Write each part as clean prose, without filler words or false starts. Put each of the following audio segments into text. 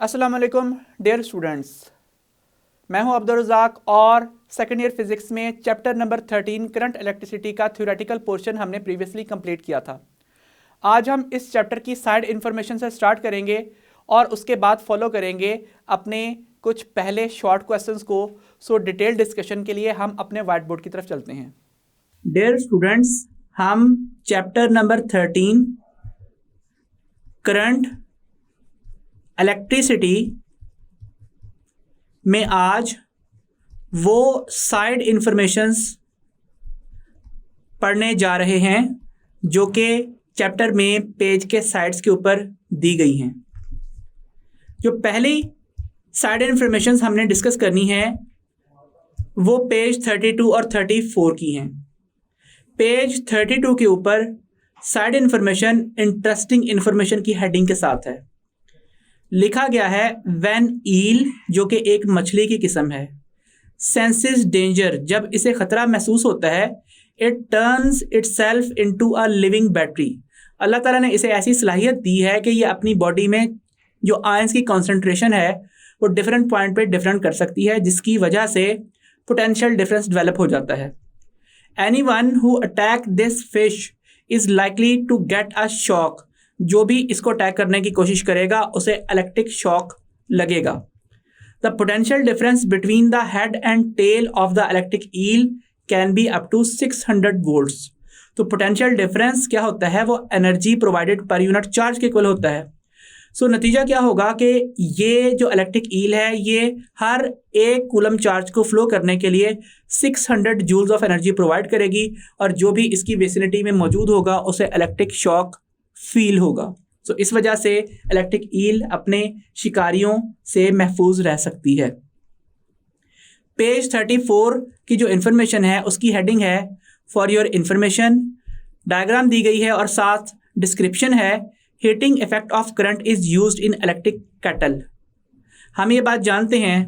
अस्सलाम वालेकुम dear students, मैं हूं अब्दुल रज़ाक और सेकेंड ईयर फिज़िक्स में चैप्टर नंबर 13 करंट इलेक्ट्रिसिटी का थ्योरेटिकल पोर्शन हमने प्रीवियसली कंप्लीट किया था। आज हम इस चैप्टर की साइड इन्फॉर्मेशन से स्टार्ट करेंगे और उसके बाद फॉलो करेंगे अपने कुछ पहले शॉर्ट क्वेश्चंस को। सो डिटेल डिस्कशन के लिए हम अपने व्हाइट बोर्ड की तरफ चलते हैं। डियर स्टूडेंट्स, हम चैप्टर नंबर 13 करंट इलेक्ट्रिसिटी में आज वो साइड इंफॉर्मेशंस पढ़ने जा रहे हैं जो कि चैप्टर में पेज के साइड्स के ऊपर दी गई हैं। जो पहली साइड इंफॉर्मेशंस हमने डिस्कस करनी है वो पेज 32 और 34 की हैं। पेज 32 के ऊपर साइड इंफॉर्मेशन इंटरेस्टिंग इंफॉर्मेशन की हेडिंग के साथ है। लिखा गया है व्हेन ईल, जो कि एक मछली की किस्म है, सेंसेस डेंजर, जब इसे खतरा महसूस होता है, it turns itself into a living battery. अल्लाह ताला ने इसे ऐसी सलाहियत दी है कि ये अपनी बॉडी में जो आयंस की कॉन्सेंट्रेशन है वो डिफरेंट पॉइंट पे डिफरेंट कर सकती है, जिसकी वजह से पोटेंशियल डिफरेंस डेवलप हो जाता है। Anyone who attack this fish is likely to get a shock, जो भी इसको अटैक करने की कोशिश करेगा उसे इलेक्ट्रिक शॉक लगेगा। The potential difference between the head and tail of the electric eel can be up to 600 volts. तो पोटेंशियल डिफरेंस क्या होता है, वो energy provided per unit charge के इक्वल होता है। सो नतीजा क्या होगा कि ये जो इलेक्ट्रिक ईल है ये हर एक कूलम चार्ज को फ्लो करने के लिए 600 जूल्स ऑफ एनर्जी प्रोवाइड करेगी और जो भी इसकी विसिनिटी में मौजूद होगा उसे इलेक्ट्रिक शॉक फील होगा। सो इस वजह से इलेक्ट्रिक ईल अपने शिकारियों से महफूज रह सकती है। पेज 34 की जो इन्फॉर्मेशन है उसकी हेडिंग है फॉर योर इन्फॉर्मेशन। डायग्राम दी गई है और साथ डिस्क्रिप्शन है। Heating effect of current is used in electric kettle. हम ये बात जानते हैं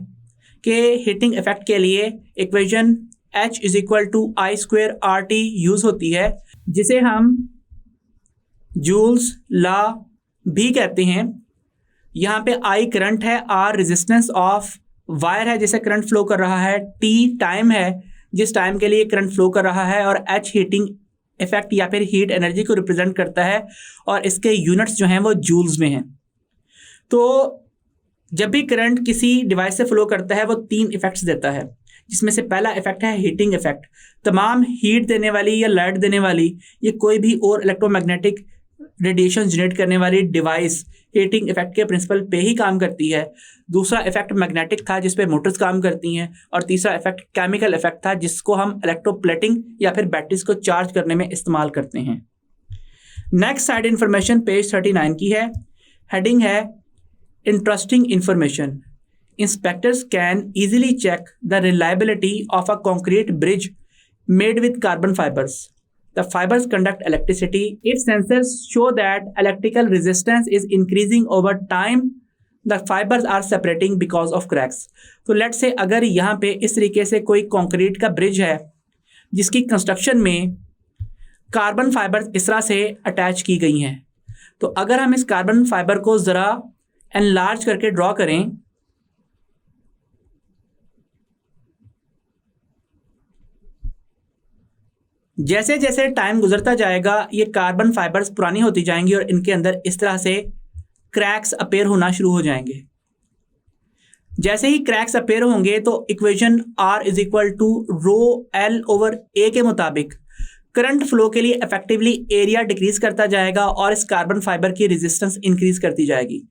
कि हीटिंग इफेक्ट के लिए equation H is equal to I square RT use होती है, जिसे हम जूल्स लॉ भी कहते हैं। यहाँ पे I करंट है, R रेजिस्टेंस ऑफ वायर है जिसे करंट फ्लो कर रहा है, T टाइम है जिस टाइम के लिए करंट फ्लो कर रहा है, और H हीटिंग इफेक्ट या फिर हीट एनर्जी को रिप्रेजेंट करता है और इसके यूनिट्स जो हैं वो जूल्स में हैं। तो जब भी करंट किसी डिवाइस से फ्लो करता है वो 3 इफेक्ट्स देता है, जिसमें से पहला इफेक्ट है हीटिंग इफेक्ट। तमाम हीट देने वाली या लाइट देने वाली ये कोई भी और इलेक्ट्रोमैग्नेटिक रेडिएशन जनरेट करने वाली डिवाइस हीटिंग इफेक्ट के प्रिंसिपल पे ही काम करती है। दूसरा इफेक्ट मैग्नेटिक था जिस पे मोटर्स काम करती हैं, और तीसरा इफेक्ट केमिकल इफेक्ट था जिसको हम इलेक्ट्रोप्लेटिंग या फिर बैटरीज को चार्ज करने में इस्तेमाल करते हैं। नेक्स्ट साइड इंफॉर्मेशन पेज 39 की है। हेडिंग है interesting information. Inspectors can easily check the reliability of a concrete bridge made with carbon fibers. The fibers conduct electricity. If sensors show that electrical resistance is increasing over time, the fibers are separating because of cracks. तो let's say अगर यहाँ पे इस तरीके से कोई concrete का bridge है जिसकी कंस्ट्रक्शन में कार्बन फाइबर इस तरह से अटैच की गई हैं, तो अगर हम इस कार्बन फाइबर को ज़रा एनलार्ज करके ड्रॉ करें जैसे जैसे टाइम गुजरता जाएगा ये कार्बन फाइबर्स पुरानी होती जाएंगी और इनके अंदर इस तरह से क्रैक्स अपीयर होना शुरू हो जाएंगे। जैसे ही क्रैक्स अपीयर होंगे तो equation R is equal to rho L over A के मुताबिक करंट फ्लो के लिए इफेक्टिवली एरिया डिक्रीज करता जाएगा और इस कार्बन फाइबर की रेजिस्टेंस इंक्रीज करती जाएगी।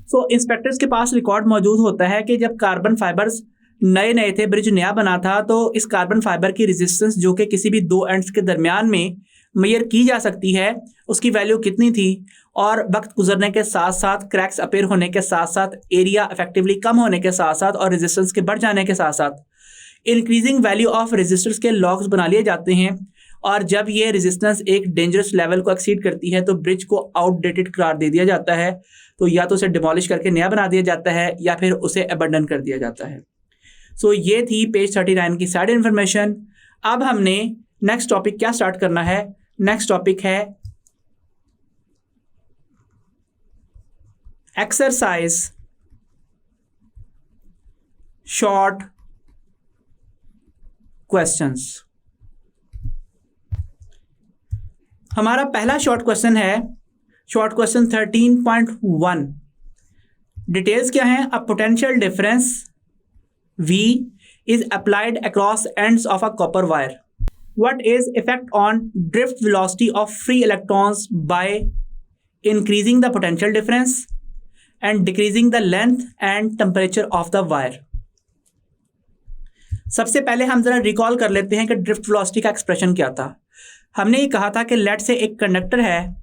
सो इंस्पेक्टर्स के पास रिकॉर्ड मौजूद होता है कि जब कार्बन फाइबर्स नए नए थे, ब्रिज नया बना था, तो इस कार्बन फाइबर की रेजिस्टेंस जो कि किसी भी 2 एंड्स के दरमियान में मेजर की जा सकती है उसकी वैल्यू कितनी थी, और वक्त गुजरने के साथ साथ क्रैक्स अपीयर होने के साथ साथ एरिया इफेक्टिवली कम होने के साथ साथ और रेजिस्टेंस के बढ़ जाने के साथ साथ इंक्रीजिंग वैल्यू ऑफ रेजिस्टर्स के लॉग्स बना लिए जाते हैं। और जब ये रेजिस्टेंस एक डेंजरस लेवल को एक्सीड करती है तो ब्रिज को आउटडेटेड करार दे दिया जाता है। तो या तो उसे डिमोलिश करके नया बना दिया जाता है या फिर उसे अबंडन कर दिया जाता है। सो ये थी पेज 39 की साइड इन्फॉर्मेशन। अब हमने नेक्स्ट टॉपिक क्या स्टार्ट करना है, नेक्स्ट टॉपिक है एक्सरसाइज शॉर्ट क्वेश्चंस। हमारा पहला शॉर्ट क्वेश्चन है शॉर्ट क्वेश्चन 13.1। डिटेल्स क्या है? A potential difference V is applied across ends of a copper wire. What is effect on drift velocity of free electrons by increasing the potential difference and decreasing the length and temperature of the wire? सबसे पहले हम जरा recall कर लेते हैं कि drift velocity का expression क्या था। हमने ये कहा था कि लेट से एक कंडक्टर है,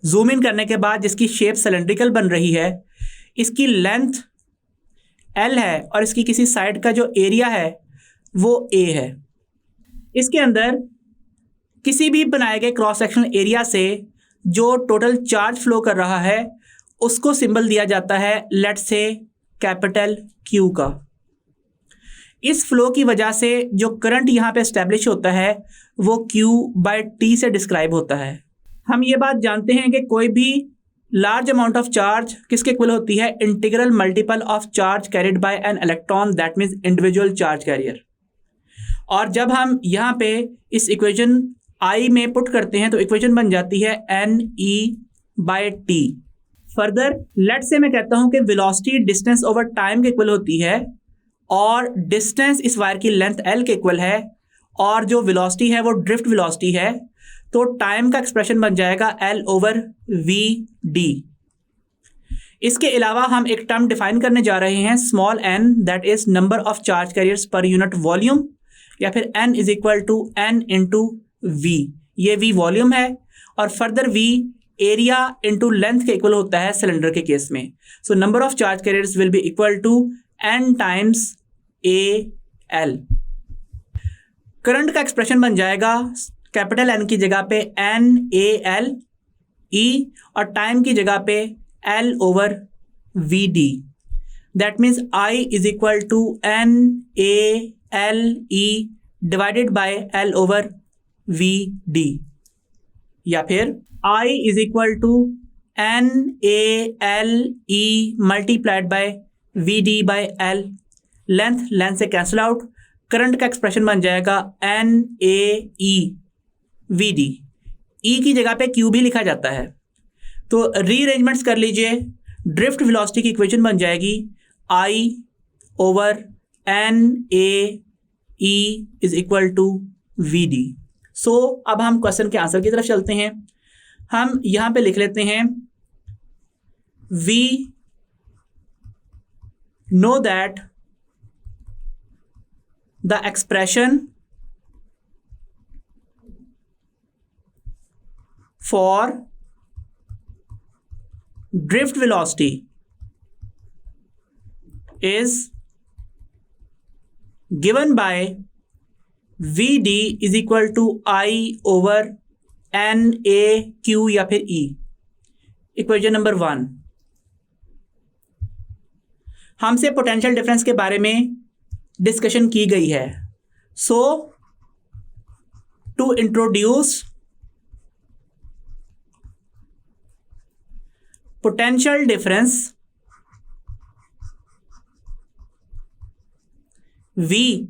जूम इन करने के बाद जिसकी शेप सिलेंड्रिकल बन रही है, इसकी लेंथ L है और इसकी किसी साइड का जो एरिया है वो A है। इसके अंदर किसी भी बनाए गए क्रॉस सेक्शनल एरिया से जो टोटल चार्ज फ्लो कर रहा है उसको सिंबल दिया जाता है लेट से कैपिटल Q का। इस फ्लो की वजह से जो करंट यहाँ पे एस्टेब्लिश होता है वो Q/T से डिस्क्राइब होता है। हम ये बात जानते हैं कि कोई भी लार्ज अमाउंट ऑफ चार्ज किसके इक्वल होती है? Integral multiple of charge carried by an electron, that means individual charge carrier. और जब हम यहाँ पे इस इक्वेशन I में पुट करते हैं तो इक्वेशन बन जाती है NE/T। फर्दर लेट से मैं कहता हूँ कि वेलोसिटी डिस्टेंस ओवर टाइम के इक्वल होती है और डिस्टेंस इस वायर की लेंथ L के इक्वल है और जो वेलोसिटी है वो ड्रिफ्ट वेलोसिटी है, तो टाइम का एक्सप्रेशन बन जाएगा L/VD। इसके अलावा हम एक टर्म डिफाइन करने जा रहे हैं small n, that is number of charge carriers per unit volume, या फिर n is equal to n into V। ये V वॉल्यूम है और further V area into length के इक्वल होता है सिलेंडर के केस में। So number of charge carriers will be equal to n times AL। Current का एक्सप्रेशन बन जाएगा कैपिटल N की जगह पे NALE और टाइम की जगह पे L/VD। That means I is equal to NALE divided by L/VD, या फिर I is equal to NALE multiplied by VD by L। Length से कैंसिल आउट, करंट का एक्सप्रेशन बन जाएगा NAE/VD। E की जगह पे Q भी लिखा जाता है, तो रीअरेंजमेंट्स कर लीजिए। ड्रिफ्ट वेलोसिटी की इक्वेशन बन जाएगी I/NAE is equal to VD। So अब हम क्वेश्चन के आंसर की तरफ चलते हैं। हम यहाँ पे लिख लेते हैं We know that the expression for drift velocity is given by VD is equal to I/NAQ या फिर E। Equation number 1। हमसे पोटेंशियल डिफरेंस के बारे में डिस्कशन की गई है। So to introduce potential difference V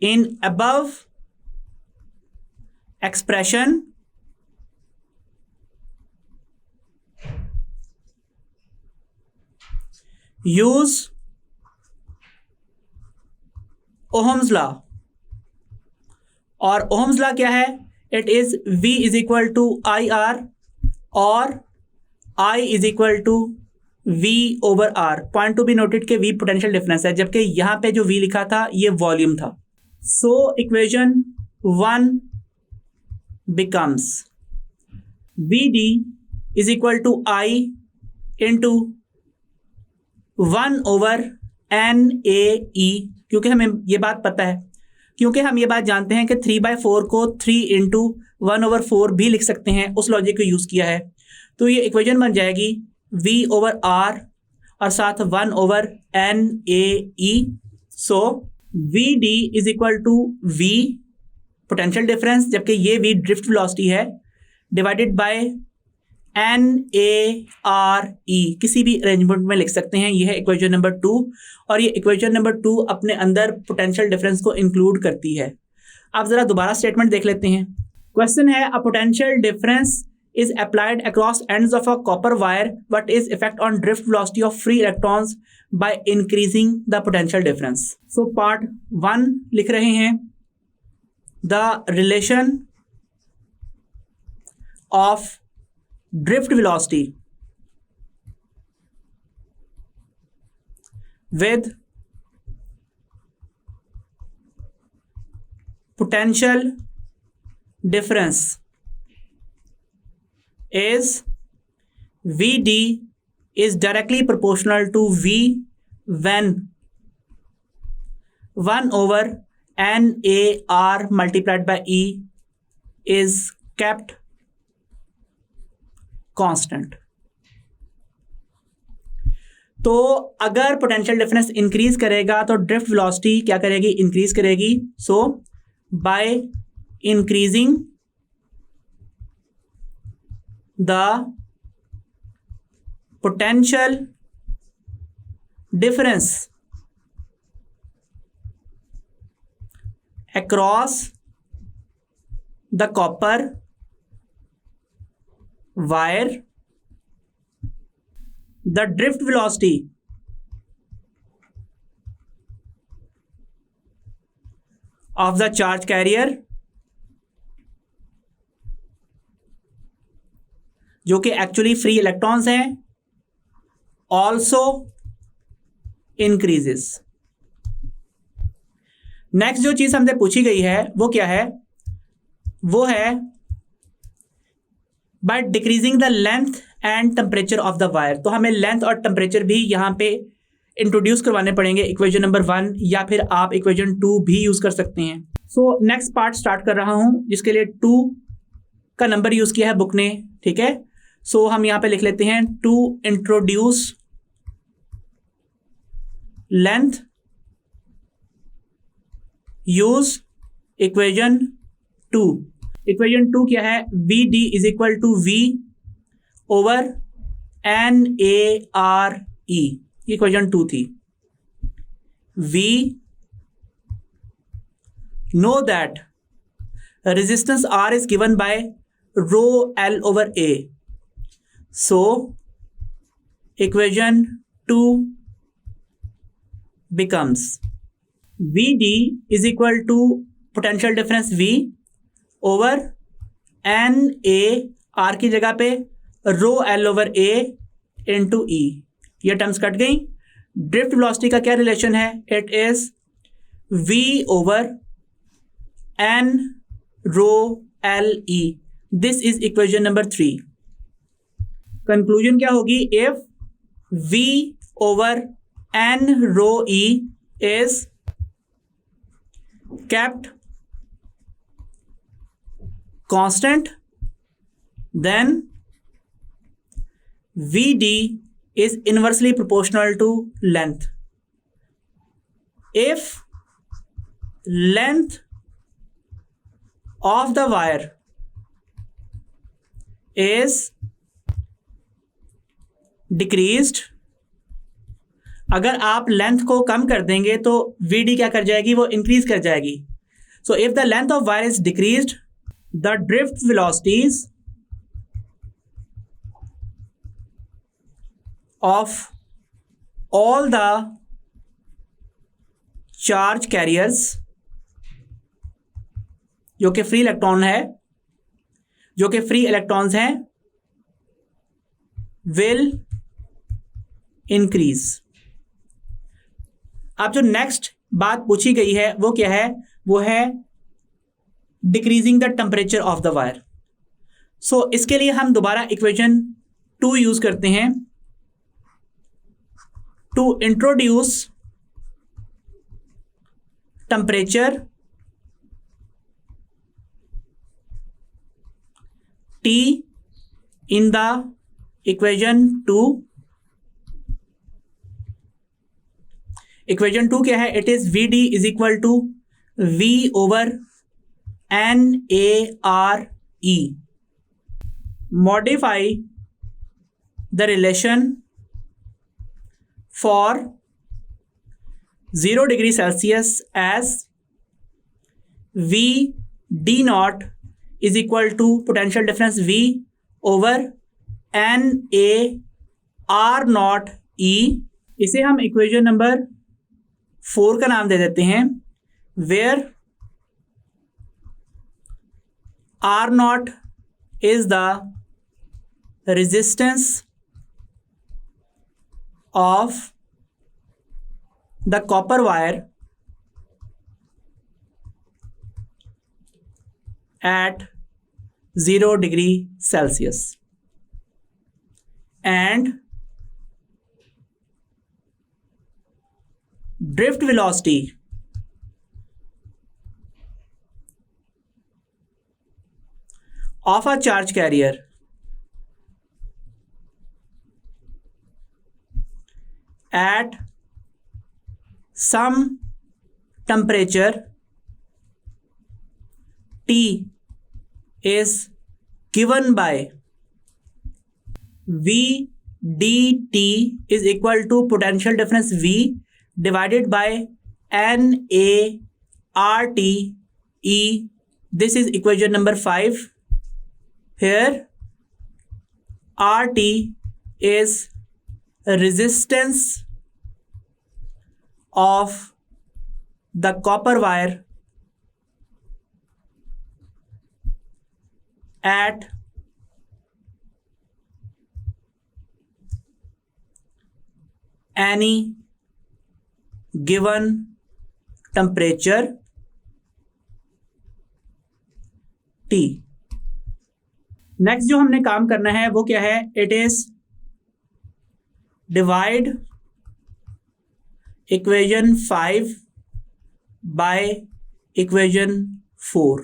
in above expression use Ohm's law। और Ohm's law क्या है? It is V is equal to IR और I is equal to V/R। Point to be noted के V potential difference है, जबकि यहाँ पे जो V लिखा था ये वॉल्यूम था। So equation 1 becomes VD is equal to I into 1/NAE, क्योंकि हमें ये बात पता है, क्योंकि हम ये बात जानते हैं कि 3/4 को 3 इंटू 1/4 भी लिख सकते हैं, उस लॉजिक को यूज़ किया है। तो ये इक्वेशन बन जाएगी V/R और साथ 1/NAE। So VD is equal to V potential difference, जबकि ये V ड्रिफ्ट वेलोसिटी है, डिवाइडेड बाय NARE किसी भी अरेंजमेंट में लिख सकते हैं। यह है इक्वेशन नंबर 2 और ये इक्वेशन नंबर 2 अपने अंदर पोटेंशियल डिफरेंस को इंक्लूड करती है। आप जरा दोबारा स्टेटमेंट देख लेते हैं। क्वेश्चन है a potential difference is applied across ends of a copper wire. What is effect on drift velocity of free electrons by increasing the potential difference? So part 1 लिख रहे हैं the relation of drift velocity with potential difference is VD is directly proportional to V when 1 over NAR multiplied by E is kept constant. तो अगर potential difference increase करेगा तो drift velocity क्या करेगी? Increase करेगी। So by increasing the potential difference across the copper wire, the drift velocity of the charge carrier जो कि actually free electrons हैं ऑल्सो इंक्रीजेस। नेक्स्ट जो चीज हमसे पूछी गई है वो क्या है? वो है by decreasing the length and temperature of the wire. तो हमें लेंथ और टेम्परेचर भी यहां पे इंट्रोड्यूस करवाने पड़ेंगे इक्वेशन नंबर 1 या फिर आप इक्वेशन 2 भी यूज कर सकते हैं। सो नेक्स्ट पार्ट स्टार्ट कर रहा हूं जिसके लिए 2 का नंबर यूज किया है बुक ने। ठीक है, सो हम यहां पे लिख लेते हैं to introduce length use equation 2। Equation 2 क्या है? VD is equal to V over NARE। Equation 2 थी। V know that resistance R is given by rho L over A. So equation 2 becomes VD is equal to potential difference V over NAR की जगह पे rho L over A into E। ये terms cut गई। Drift velocity का क्या relation है? It is V over N rho L E। This is equation number 3। Conclusion क्या होगी? If V over N rho E is kept constant, then VD is inversely proportional to length. If length of the wire is decreased, अगर आप length को कम कर देंगे तो VD क्या कर जाएगी? वो इंक्रीज कर जाएगी। So if the length of wire is decreased the drift velocities of all the charge carriers जो कि फ्री इलेक्ट्रॉन है, जो कि फ्री इलेक्ट्रॉन्स हैं, विल इंक्रीज। अब जो नेक्स्ट बात पूछी गई है वो क्या है? वो है decreasing the temperature of the wire. So इसके लिए हम दोबारा इक्वेशन 2 यूज करते हैं to introduce temperature T in the equation 2। Equation 2 क्या है? It is VD is equal to V over NARE। Modify the relation for 0 degree Celsius as V D naught is equal to potential difference V over N A R naught E। इसे हम equation number 4 का नाम दे देते हैं, where R naught is the resistance of the copper wire at 0 degree Celsius, and drift velocity of a charge carrier at some temperature T is given by V dt is equal to potential difference V divided by N A R T E. This is equation number 5. Here RT is resistance of the copper wire at any given temperature T। Next जो हमने काम करना है वो क्या है, it is divide equation 5 by equation 4।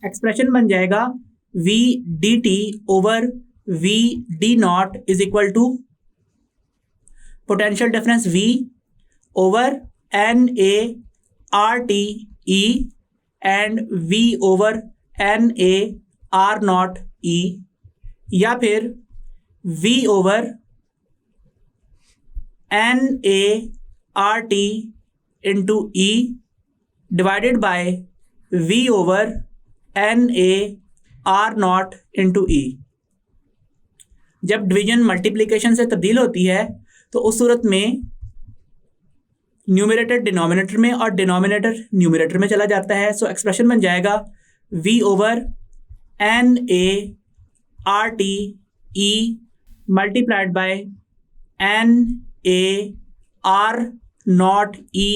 Expression बन जाएगा V dt over V d naught is equal to potential difference V over N A R T E and V over N A R naught E, या फिर V over N A R T into E divided by V over N A R naught into E। जब division multiplication से तब्दील होती है तो उस सूरत में न्यूमरेटर डिनोमिनेटर में और डिनोमिनेटर न्यूमरेटर में चला जाता है। सो एक्सप्रेशन बन जाएगा V over N A R T E multiplied by N A R naught E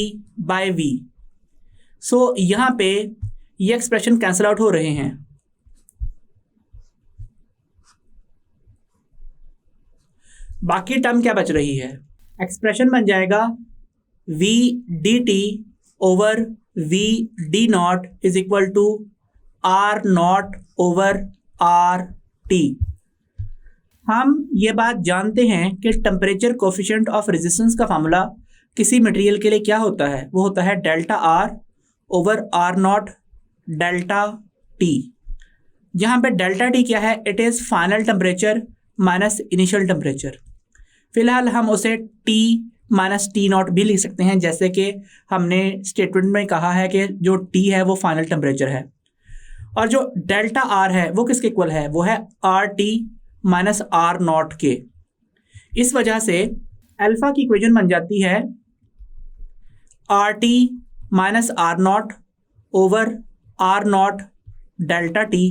by V। So यहाँ पे ये एक्सप्रेशन कैंसिल आउट हो रहे हैं। बाकी टर्म क्या बच रही है, एक्सप्रेशन बन जाएगा V dt over V d naught is equal to R naught over R T। हम ये बात जानते हैं कि टेम्परेचर कोफिशिएंट ऑफ रेजिस्टेंस का फार्मूला किसी मटेरियल के लिए क्या होता है, वो होता है delta R over R naught delta T। यहाँ पे डेल्टा T क्या है, it is final temperature minus initial temperature. फिलहाल हम उसे T माइनस T नॉट भी लिख सकते हैं, जैसे कि हमने स्टेटमेंट में कहा है कि जो T है वो फाइनल टेम्परेचर है, और जो डेल्टा R है वो किसके इक्वल है, वो है RT माइनस R नॉट के। इस वजह से अल्फा की इक्वेशन बन जाती है RT minus R naught over R naught delta T,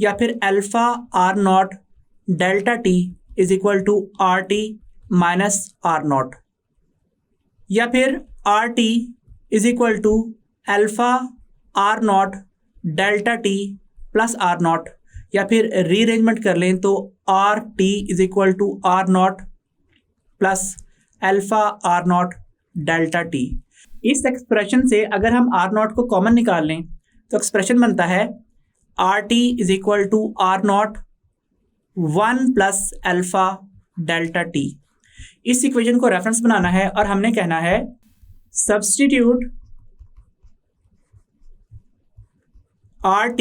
या फिर alpha R naught delta T is equal to RT minus R naught, या फिर RT is equal to alpha R naught delta T plus R naught, या फिर rearrangement कर लें तो RT is equal to R naught plus alpha R naught delta T। इस expression से अगर हम R नॉट को कॉमन निकाल लें तो एक्सप्रेशन बनता है RT is equal to R naught 1 plus alpha delta T। इस इक्वेशन को रेफरेंस बनाना है और हमने कहना है substitute RT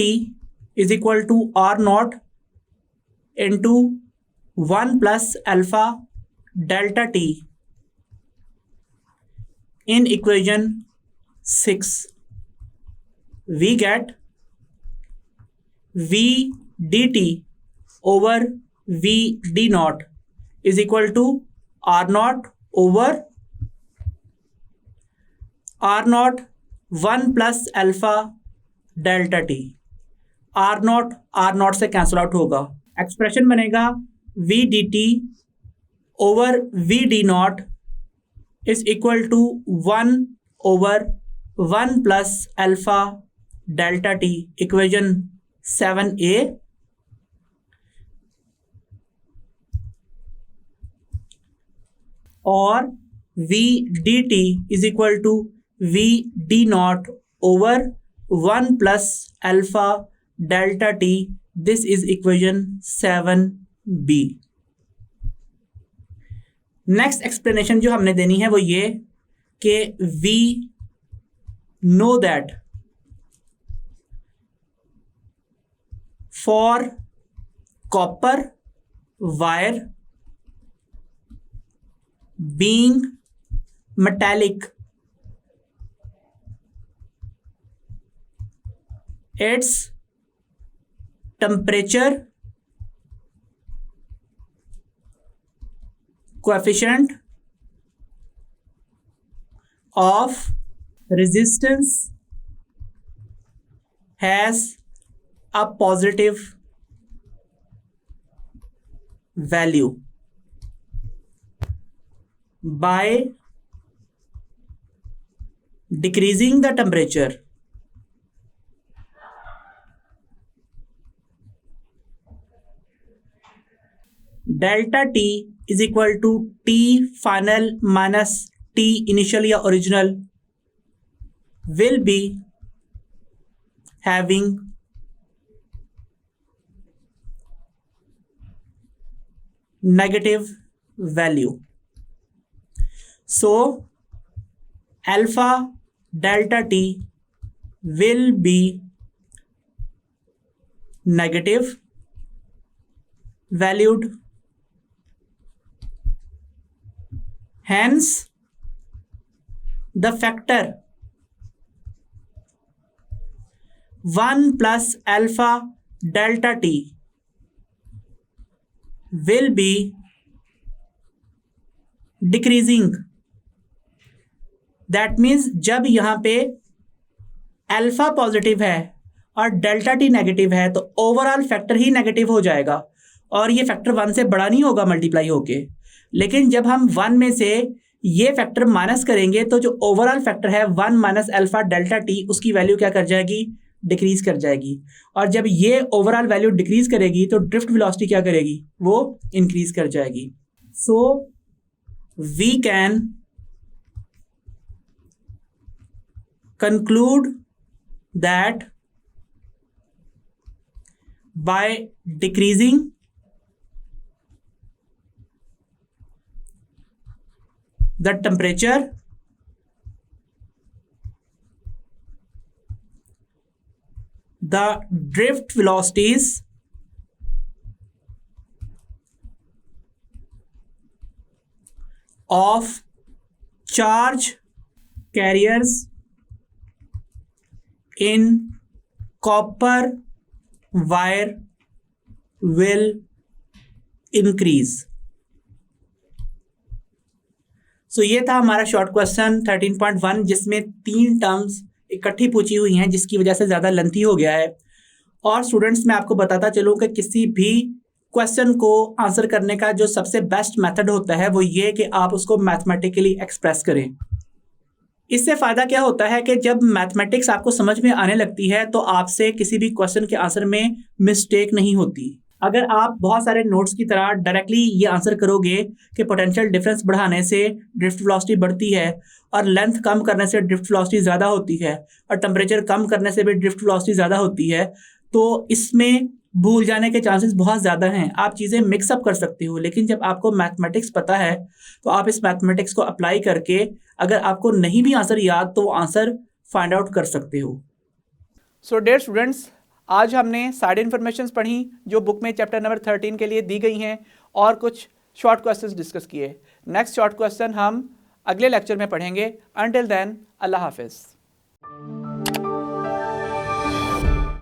is equal to R naught into 1 plus alpha delta t in equation 6, we get v dt over v d naught is equal to r naught over r naught 1 plus alpha delta t। r naught से cancel out होगा, expression बनेगा v dt over v d naught is equal to 1 over 1 plus alpha delta T, equation 7a। और v dt is equal to v d naught over 1 plus alpha delta T, this is equation 7b। Next explanation जो हमने देनी है वो ये कि we know that for copper wire being metallic, its temperature coefficient of resistance has a positive value by decreasing the temperature delta t is equal to t final minus t initial या original will be having negative value. So alpha delta t will be negative valued, hence the factor 1 plus alpha delta t will be decreasing। That means जब यहाँ पे alpha positive है और delta T negative है तो overall factor ही negative हो जाएगा और ये फैक्टर 1 से बड़ा नहीं होगा मल्टीप्लाई होके। लेकिन जब हम 1 में से ये फैक्टर माइनस करेंगे तो जो ओवरऑल फैक्टर है 1 माइनस अल्फा डेल्टा टी, उसकी वैल्यू क्या कर जाएगी, डिक्रीज कर जाएगी। और जब ये ओवरऑल वैल्यू डिक्रीज करेगी तो ड्रिफ्ट वेलोसिटी क्या करेगी, वो इंक्रीज कर जाएगी। So we can conclude that by decreasing the temperature, the drift velocities of charge carriers in copper wire will increase। सो ये था हमारा शॉर्ट क्वेश्चन 13.1 जिसमें 3 टर्म्स इकट्ठी पूछी हुई हैं जिसकी वजह से ज़्यादा लेंथी हो गया है। और स्टूडेंट्स मैं आपको बताता चलूँ कि किसी भी क्वेश्चन को आंसर करने का जो सबसे बेस्ट मेथड होता है वो ये कि आप उसको मैथमेटिकली एक्सप्रेस करें। इससे फ़ायदा क्या होता है कि जब मैथमेटिक्स आपको समझ में आने लगती है तो आपसे किसी भी क्वेश्चन के आंसर में मिस्टेक नहीं होती। अगर आप बहुत सारे नोट्स की तरह डायरेक्टली ये आंसर करोगे कि पोटेंशियल डिफरेंस बढ़ाने से ड्रिफ्ट वेलोसिटी बढ़ती है और लेंथ कम करने से ड्रिफ्ट वेलोसिटी ज़्यादा होती है और टेम्परेचर कम करने से भी ड्रिफ्ट वेलोसिटी ज़्यादा होती है, तो इसमें भूल जाने के चांसेस बहुत ज़्यादा हैं। आप चीज़ें मिक्सअप कर सकते हो, लेकिन जब आपको मैथमेटिक्स पता है तो आप इस मैथमेटिक्स को अप्लाई करके अगर आपको नहीं भी आंसर याद तो वो आंसर फाइंड आउट कर सकते हो। सो डियर स्टूडेंट्स, आज हमने साइड इन्फॉर्मेशंस पढ़ी जो बुक में चैप्टर नंबर 13 के लिए दी गई हैं और कुछ शॉर्ट क्वेश्चंस डिस्कस किए। नेक्स्ट शॉर्ट क्वेश्चन हम अगले लेक्चर में पढ़ेंगे। अंटिल देन, अल्लाह हाफिज़।